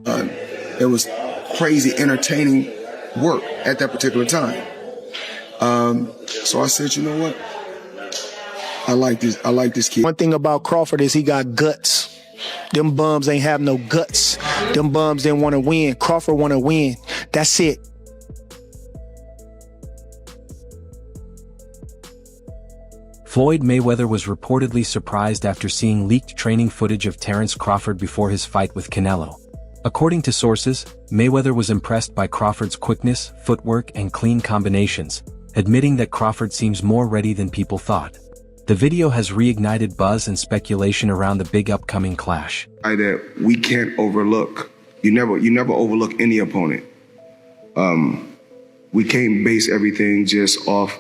It was crazy entertaining work at that particular time. So I said, you know what? I like this kid. One thing about Crawford is he got guts. Them bums ain't have no guts. Them bums didn't want to win. Crawford want to win. That's it. Floyd Mayweather was reportedly surprised after seeing leaked training footage of Terence Crawford before his fight with Canelo. According to sources, Mayweather was impressed by Crawford's quickness, footwork, and clean combinations, admitting that Crawford seems more ready than people thought. The video has reignited buzz and speculation around the big upcoming clash. That we can't overlook. You never overlook any opponent. We can't base everything just off.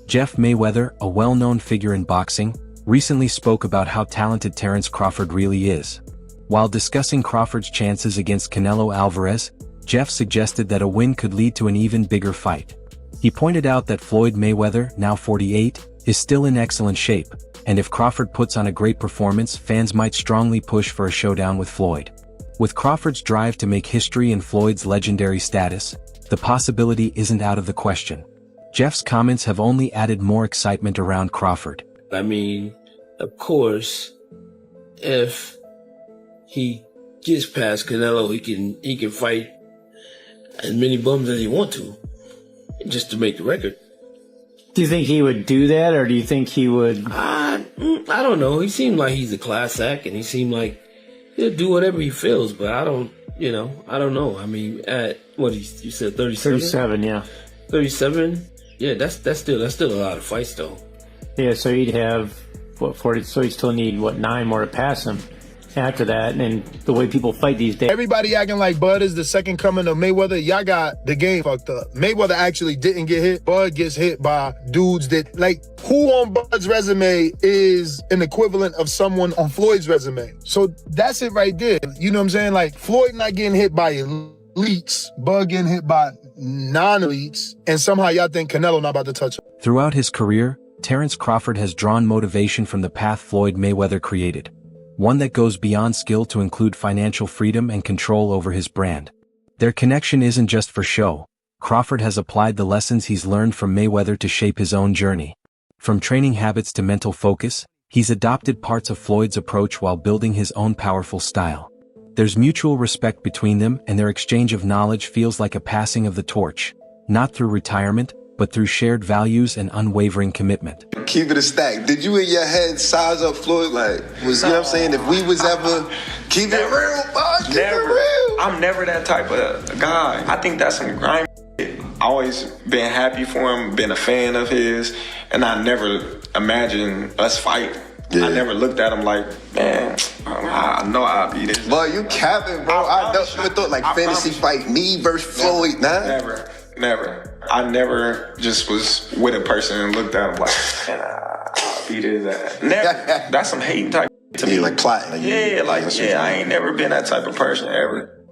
Jeff Mayweather, a well-known figure in boxing, recently spoke about how talented Terence Crawford really is. While discussing Crawford's chances against Canelo Alvarez, Jeff suggested that a win could lead to an even bigger fight. He pointed out that Floyd Mayweather, now 48, is still in excellent shape, and if Crawford puts on a great performance, fans might strongly push for a showdown with Floyd. With Crawford's drive to make history and Floyd's legendary status, the possibility isn't out of the question. Jeff's comments have only added more excitement around Crawford. I mean, of course, if he gets past Canelo, he can fight as many bums as he wants to, just to make the record. Do you think he would do that, or do you think he would? I don't know. He seemed like he's a class act, and he seemed like he'll do whatever he feels. But I don't know. I mean, at what you said, 37? 37, yeah. 37. Yeah, that's still a lot of fights though. Yeah, so he'd have 40. So he'd still need 9 more to pass him after that. And the way people fight these days, Everybody acting like Bud is the second coming of Mayweather. Y'all got the game fucked up. Mayweather actually didn't get hit. Bud gets hit by dudes that, like, who on Bud's resume is an equivalent of someone on Floyd's resume? So that's it right there. You know what I'm saying? Like, Floyd not getting hit by elites, Bud getting hit by non-elites, and somehow y'all think Canelo not about to touch him. Throughout his career, Terence Crawford has drawn motivation from the path Floyd Mayweather created. One that goes beyond skill to include financial freedom and control over his brand. Their connection isn't just for show. Crawford has applied the lessons he's learned from Mayweather to shape his own journey. From training habits to mental focus, he's adopted parts of Floyd's approach while building his own powerful style. There's mutual respect between them, and their exchange of knowledge feels like a passing of the torch, not through retirement, but through shared values and unwavering commitment. Keep it a stack. Did you in your head size up Floyd? Like, you know what I'm saying? If we was ever, keep it real, boss, keep it real. I'm never that type of guy. I think that's some grime shit. Always been happy for him, been a fan of his, and I never imagined us fight. Yeah. I never looked at him like, man, I know I'll be this. Boy, you capping, bro. I never thought like fantasy fight me versus Floyd, nah. Never. I never just was with a person and looked at him like, man, I'll beat his ass. Never. That's some hating type to me. Like plotting. I ain't never been that type of person ever.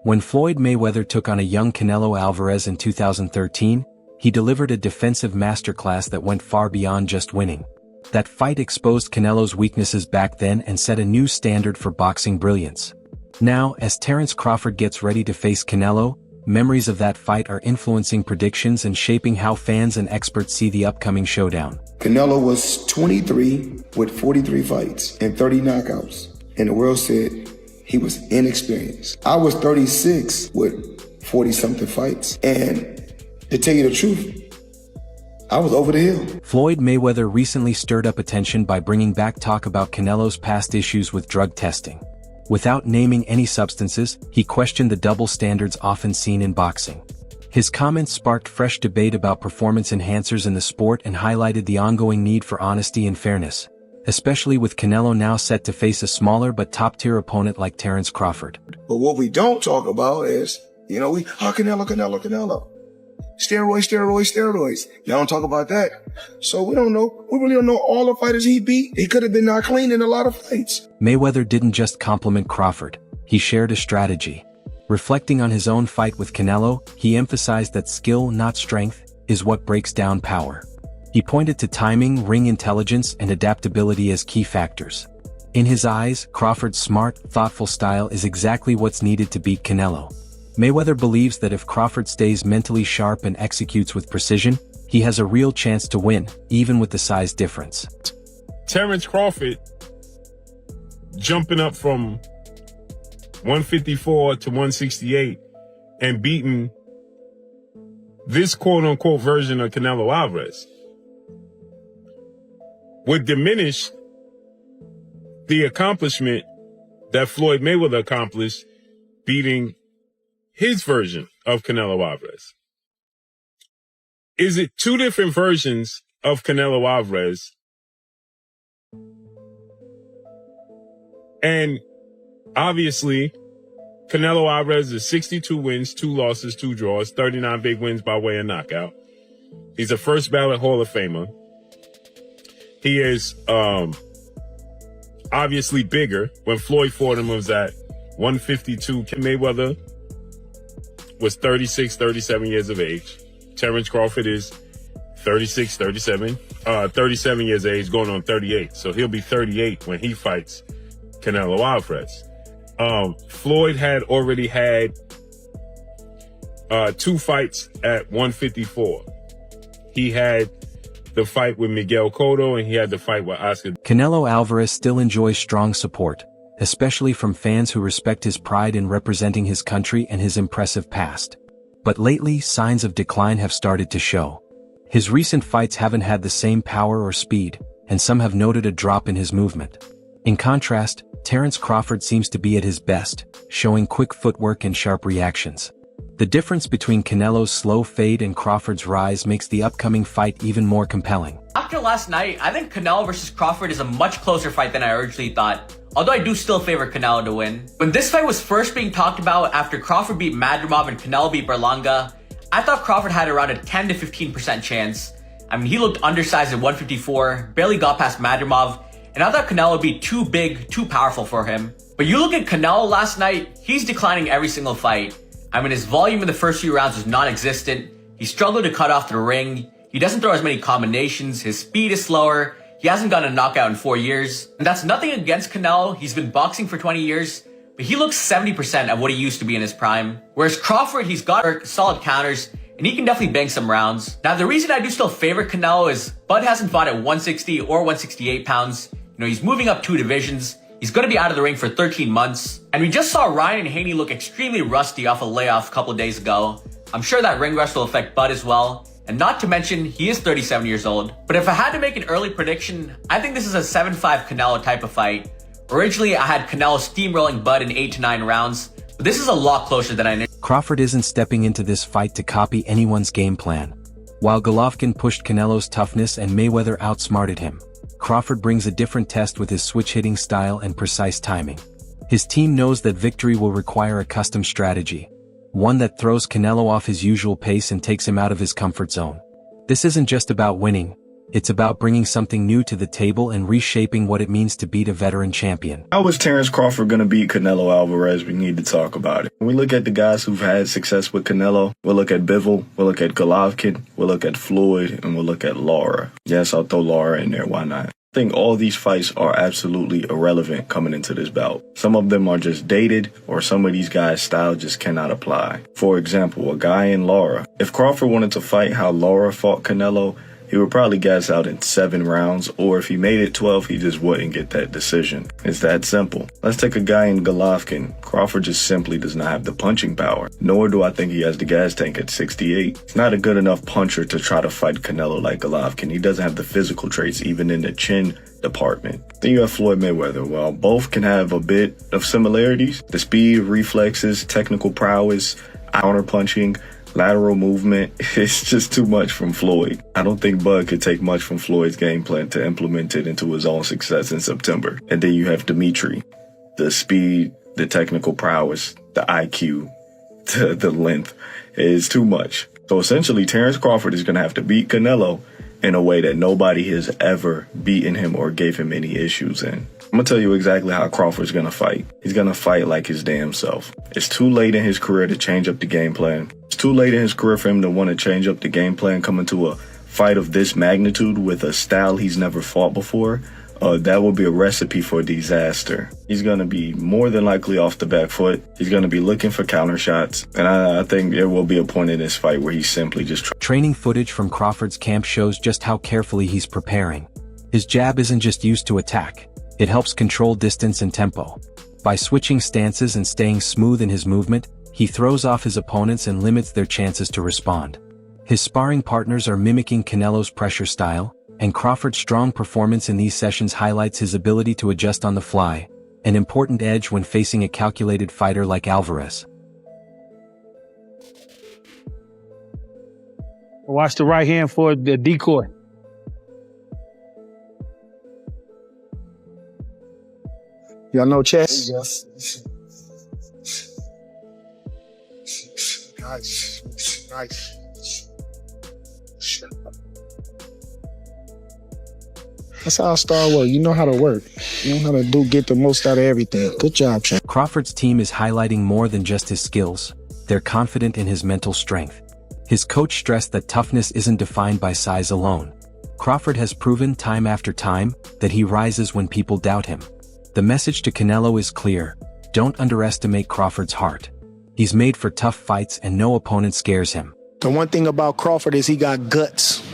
When Floyd Mayweather took on a young Canelo Alvarez in 2013, he delivered a defensive masterclass that went far beyond just winning. That fight exposed Canelo's weaknesses back then and set a new standard for boxing brilliance. Now, as Terence Crawford gets ready to face Canelo, memories of that fight are influencing predictions and shaping how fans and experts see the upcoming showdown. Canelo was 23 with 43 fights and 30 knockouts, and the world said he was inexperienced. I was 36 with 40-something fights, and to tell you the truth, I was over the hill. Floyd Mayweather recently stirred up attention by bringing back talk about Canelo's past issues with drug testing. Without naming any substances, he questioned the double standards often seen in boxing. His comments sparked fresh debate about performance enhancers in the sport and highlighted the ongoing need for honesty and fairness, especially with Canelo now set to face a smaller but top-tier opponent like Terence Crawford. But what we don't talk about is, Canelo. Steroids. Y'all don't talk about that. So we don't know. We really don't know all the fighters he beat. He could have been not clean in a lot of fights. Mayweather didn't just compliment Crawford, he shared a strategy. Reflecting on his own fight with Canelo, he emphasized that skill, not strength, is what breaks down power. He pointed to timing, ring intelligence, and adaptability as key factors. In his eyes, Crawford's smart, thoughtful style is exactly what's needed to beat Canelo. Mayweather believes that if Crawford stays mentally sharp and executes with precision, he has a real chance to win, even with the size difference. Terence Crawford jumping up from 154 to 168 and beating this quote-unquote version of Canelo Alvarez would diminish the accomplishment that Floyd Mayweather accomplished beating his version of Canelo Alvarez. Is it two different versions of Canelo Alvarez? And obviously, Canelo Alvarez is 62 wins, 2 losses, 2 draws, 39 big wins by way of knockout. He's a first ballot Hall of Famer. He is obviously bigger. When Floyd fought him, was at 152. Mayweather was 36, 37 years of age. Terence Crawford is 36, 37 years of age, going on 38. So he'll be 38 when he fights Canelo Alvarez. Floyd had already had 2 fights at 154. He had the fight with Miguel Cotto, and he had the fight with Oscar. Canelo Alvarez still enjoys strong support, especially from fans who respect his pride in representing his country and his impressive past. But lately, signs of decline have started to show. His recent fights haven't had the same power or speed, and some have noted a drop in his movement. In contrast, Terence Crawford seems to be at his best, showing quick footwork and sharp reactions. The difference between Canelo's slow fade and Crawford's rise makes the upcoming fight even more compelling. After last night, I think Canelo versus Crawford is a much closer fight than I originally thought, although I do still favor Canelo to win. When this fight was first being talked about after Crawford beat Madrimov and Canelo beat Berlanga, I thought Crawford had around a 10 to 15% chance. I mean, he looked undersized at 154, barely got past Madrimov, and I thought Canelo would be too big, too powerful for him. But you look at Canelo last night, he's declining every single fight. I mean, his volume in the first few rounds was non-existent. He struggled to cut off the ring. He doesn't throw as many combinations. His speed is slower. He hasn't gotten a knockout in 4 years. And that's nothing against Canelo. He's been boxing for 20 years, but he looks 70% of what he used to be in his prime. Whereas Crawford, he's got solid counters, and he can definitely bang some rounds. Now, the reason I do still favor Canelo is Bud hasn't fought at 160 or 168 pounds. You know, he's moving up 2 divisions. He's going to be out of the ring for 13 months. And we just saw Ryan and Haney look extremely rusty off a layoff a couple of days ago. I'm sure that ring rust will affect Bud as well. And not to mention, he is 37 years old. But if I had to make an early prediction, I think this is a 7-5 Canelo type of fight. Originally, I had Canelo steamrolling Bud in 8 to 9 rounds. But this is a lot closer than I knew. Crawford isn't stepping into this fight to copy anyone's game plan. While Golovkin pushed Canelo's toughness and Mayweather outsmarted him, Crawford brings a different test with his switch-hitting style and precise timing. His team knows that victory will require a custom strategy, one that throws Canelo off his usual pace and takes him out of his comfort zone. This isn't just about winning, it's about bringing something new to the table and reshaping what it means to beat a veteran champion. How is Terence Crawford going to beat Canelo Alvarez? We need to talk about it. When we look at the guys who've had success with Canelo, we'll look at Bivol, we'll look at Golovkin, we'll look at Floyd, and we'll look at Lara. Yes, I'll throw Lara in there, why not? I think all these fights are absolutely irrelevant coming into this bout. Some of them are just dated, or some of these guys' style just cannot apply. For example, a guy in Lara. If Crawford wanted to fight how Lara fought Canelo, he would probably gas out in 7 rounds, or if he made it 12, he just wouldn't get that decision. It's that simple. Let's take a guy in Golovkin. Crawford just simply does not have the punching power, nor do I think he has the gas tank at 68. He's not a good enough puncher to try to fight Canelo like Golovkin. He doesn't have the physical traits, even in the chin department. Then you have Floyd Mayweather. While both can have a bit of similarities, the speed, reflexes, technical prowess, counter punching, lateral movement, it's just too much from Floyd. I don't think Bud could take much from Floyd's game plan to implement it into his own success in September. And then you have Dimitri. The speed, the technical prowess, the IQ, the length is too much. So essentially, Terence Crawford is going to have to beat Canelo in a way that nobody has ever beaten him or gave him any issues in. I'm going to tell you exactly how Crawford's going to fight. He's going to fight like his damn self. It's too late in his career to change up the game plan. It's too late in his career for him to want to change up the game plan coming to a fight of this magnitude with a style he's never fought before. That will be a recipe for disaster. He's going to be more than likely off the back foot. He's going to be looking for counter shots. And I think there will be a point in this fight where he's simply just... Training footage from Crawford's camp shows just how carefully he's preparing. His jab isn't just used to attack. It helps control distance and tempo. By switching stances and staying smooth in his movement, he throws off his opponents and limits their chances to respond. His sparring partners are mimicking Canelo's pressure style, and Crawford's strong performance in these sessions highlights his ability to adjust on the fly, an important edge when facing a calculated fighter like Alvarez. Watch the right hand for the decoy. Y'all know chess? Yes. Nice. That's how Star work. You know how to work. You know how to get the most out of everything. Good job, champ. Crawford's team is highlighting more than just his skills. They're confident in his mental strength. His coach stressed that toughness isn't defined by size alone. Crawford has proven time after time that he rises when people doubt him. The message to Canelo is clear: don't underestimate Crawford's heart. He's made for tough fights and no opponent scares him. The one thing about Crawford is he got guts.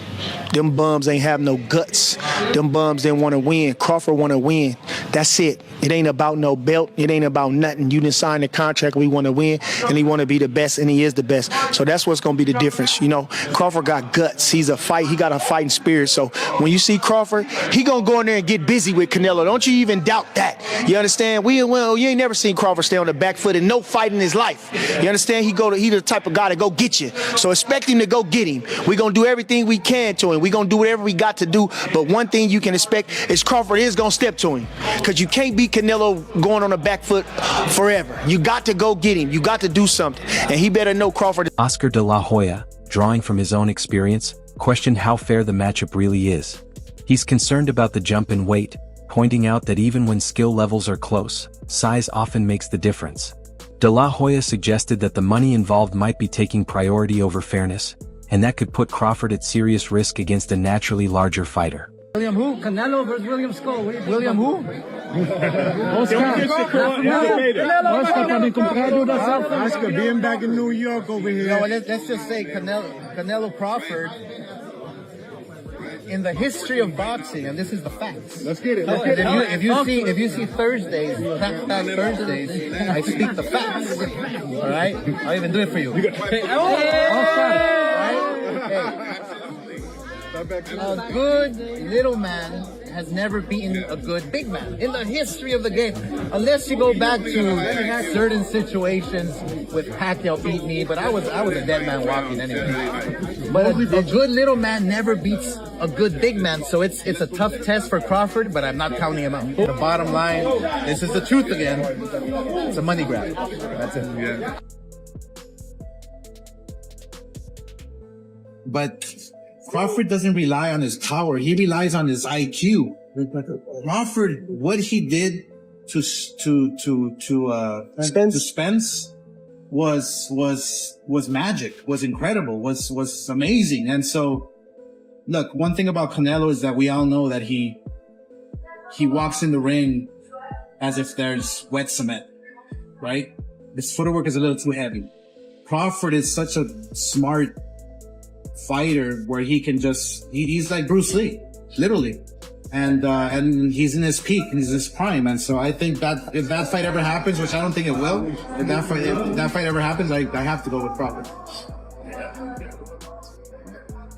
Them bums ain't have no guts. Them bums didn't want to win. Crawford want to win. That's it. It ain't about no belt. It ain't about nothing. You didn't sign the contract. We want to win, and he want to be the best, and he is the best. So that's what's going to be the difference. You know, Crawford got guts. He got a fighting spirit. So when you see Crawford, he going to go in there and get busy with Canelo. Don't you even doubt that. You understand? You ain't never seen Crawford stay on the back foot in no fight in his life. You understand? He the type of guy to go get you. So expect him to go get him. We going to do everything we can to him. We going to do whatever we got to do. But one thing you can expect is Crawford is going to step to him. Because you can't beat Canelo going on the back foot forever. You got to go get him. You got to do something. And he better know Crawford. Oscar de la Hoya, drawing from his own experience, questioned how fair the matchup really is. He's concerned about the jump in weight, pointing out that even when skill levels are close, size often makes the difference. De la Hoya suggested that the money involved might be taking priority over fairness, and that could put Crawford at serious risk against a naturally larger fighter. William who? Canelo versus William Skull. William who? Oscar being back in New York over here. No, let's just say Canelo Crawford, in the history of boxing, and this is the facts. Let's get it. If you see Thursdays, Fact Thursdays, I speak the facts. All right, I'll even do it for you. A good little man has never beaten a good big man in the history of the game, unless you go back to certain situations with Pacquiao beat me, but I was a dead man walking anyway. But a good little man never beats a good big man, so it's a tough test for Crawford, but I'm not counting him out. The bottom line, this is the truth again, it's a money grab. That's it. Yeah. But Crawford doesn't rely on his power. He relies on his IQ. Crawford, what he did to Spence was magic, was incredible, was amazing. And so, look, one thing about Canelo is that we all know that he walks in the ring as if there's wet cement, right? His footwork is a little too heavy. Crawford is such a smart fighter where he can he's like Bruce Lee, literally. And he's in his peak, and he's in his prime. And so I think that if that fight ever happens, which I don't think it will, if that fight ever happens, I have to go with Crawford.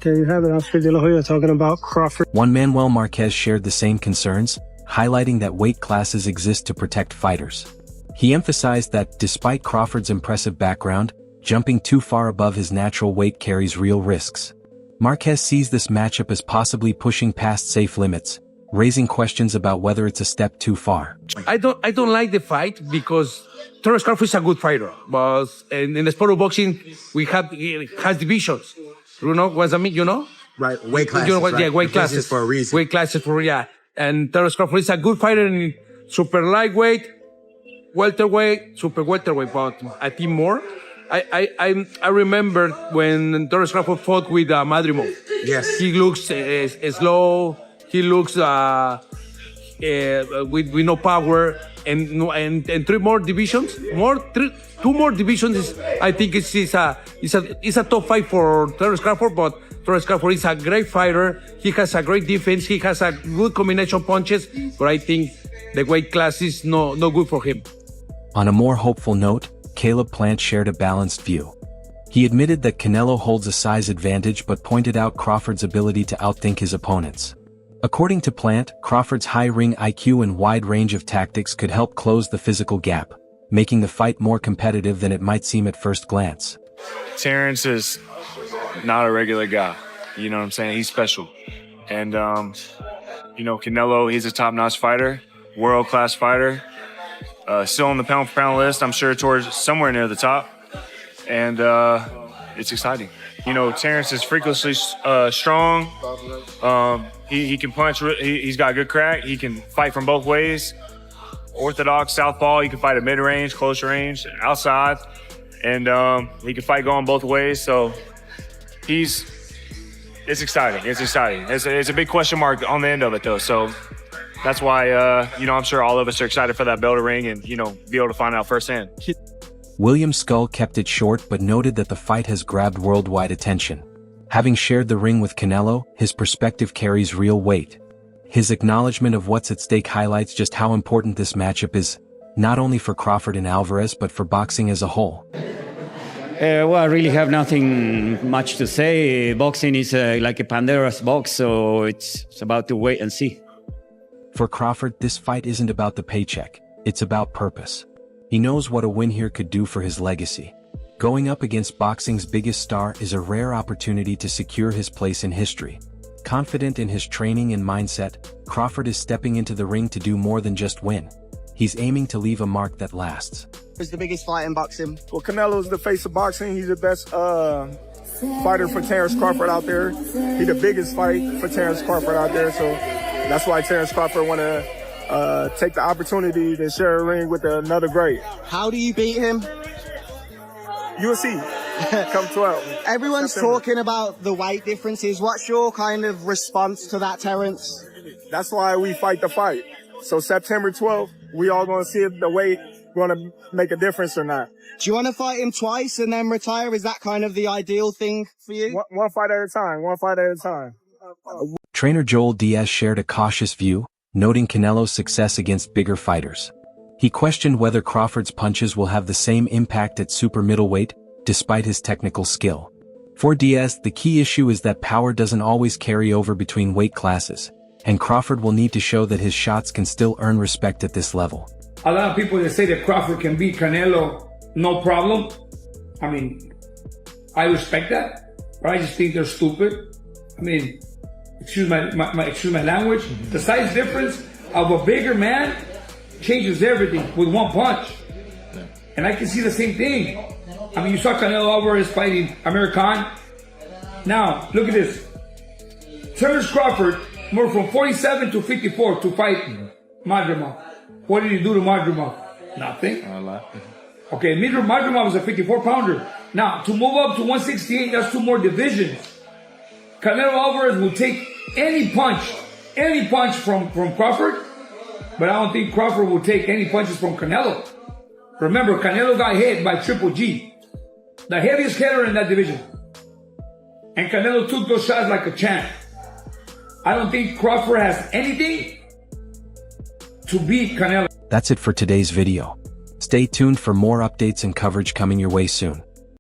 There you have it. Oscar de la Hoya talking about Crawford. Juan Manuel Marquez shared the same concerns, highlighting that weight classes exist to protect fighters. He emphasized that, despite Crawford's impressive background, jumping too far above his natural weight carries real risks. Marquez sees this matchup as possibly pushing past safe limits, raising questions about whether it's a step too far. I don't like the fight because Terence Crawford is a good fighter, but in the sport of boxing, it has divisions. You know what I mean? You know? Right, weight classes. You know what? Right? Yeah, weight classes for a reason. Weight classes and Terence Crawford is a good fighter in super lightweight, welterweight, super welterweight, but I think more. I remember when Terence Crawford fought with Madrimov. Yes. He looks slow. He looks with no power, and three more divisions, two more divisions. I think it's a top fight for Terence Crawford, but Terence Crawford is a great fighter. He has a great defense. He has a good combination punches, but I think the weight class is no good for him. On a more hopeful note, Caleb Plant shared a balanced view. He admitted that Canelo holds a size advantage but pointed out Crawford's ability to outthink his opponents. According to Plant, Crawford's high ring IQ and wide range of tactics could help close the physical gap, making the fight more competitive than it might seem at first glance. Terence is not a regular guy. You know what I'm saying? He's special. And, Canelo, he's a top-notch fighter, world-class fighter. Still on the pound-for-pound list, I'm sure towards somewhere near the top. And it's exciting. Terence is freakishly strong. He can punch. He's got good crack. He can fight from both ways. Orthodox, southpaw. He can fight at mid-range, close range, outside. And he can fight going both ways. So it's exciting. It's exciting. It's a big question mark on the end of it, though. So that's why, I'm sure all of us are excited for that bell to ring and, be able to find out firsthand. William Skull kept it short but noted that the fight has grabbed worldwide attention. Having shared the ring with Canelo, his perspective carries real weight. His acknowledgement of what's at stake highlights just how important this matchup is, not only for Crawford and Alvarez but for boxing as a whole. Well, I really have nothing much to say. Boxing is like a Pandora's box, so it's about to wait and see. For Crawford, this fight isn't about the paycheck, it's about purpose. He knows what a win here could do for his legacy. Going up against boxing's biggest star is a rare opportunity to secure his place in history. Confident in his training and mindset, Crawford is stepping into the ring to do more than just win. He's aiming to leave a mark that lasts. Who's the biggest fight in boxing? Well, Canelo's the face of boxing. He's the best fighter for Terence Crawford out there. He's the biggest fight for Terence Crawford out there. So that's why Terence Crawford want to take the opportunity to share a ring with another great. How do you beat him? UFC. Come 12. Everyone's talking about the weight differences. What's your kind of response to that, Terence? That's why we fight the fight. So September 12th, we all going to see if the weight going to make a difference or not. Do you want to fight him twice and then retire? Is that kind of the ideal thing for you? One fight at a time. One fight at a time. Trainer Joel Diaz shared a cautious view, noting Canelo's success against bigger fighters. He questioned whether Crawford's punches will have the same impact at super middleweight, despite his technical skill. For Diaz, the key issue is that power doesn't always carry over between weight classes, and Crawford will need to show that his shots can still earn respect at this level. A lot of people that say that Crawford can beat Canelo, no problem. I mean, I respect that, but I just think they're stupid. I mean, excuse my language. The size difference of a bigger man changes everything with one punch. And I can see the same thing. I mean, you saw Canelo Alvarez fighting Amir Khan. Now, look at this. Terence Crawford moved from 47 to 54 to fight Madrimov. What did he do to Madrimov? Nothing. Okay, Madrimov was a 54-pounder. Now, to move up to 168, that's 2 more divisions. Canelo Alvarez will take any punch from Crawford, but I don't think Crawford will take any punches from Canelo. Remember, Canelo got hit by Triple G, the heaviest hitter in that division. And Canelo took those shots like a champ. I don't think Crawford has anything to beat Canelo. That's it for today's video. Stay tuned for more updates and coverage coming your way soon.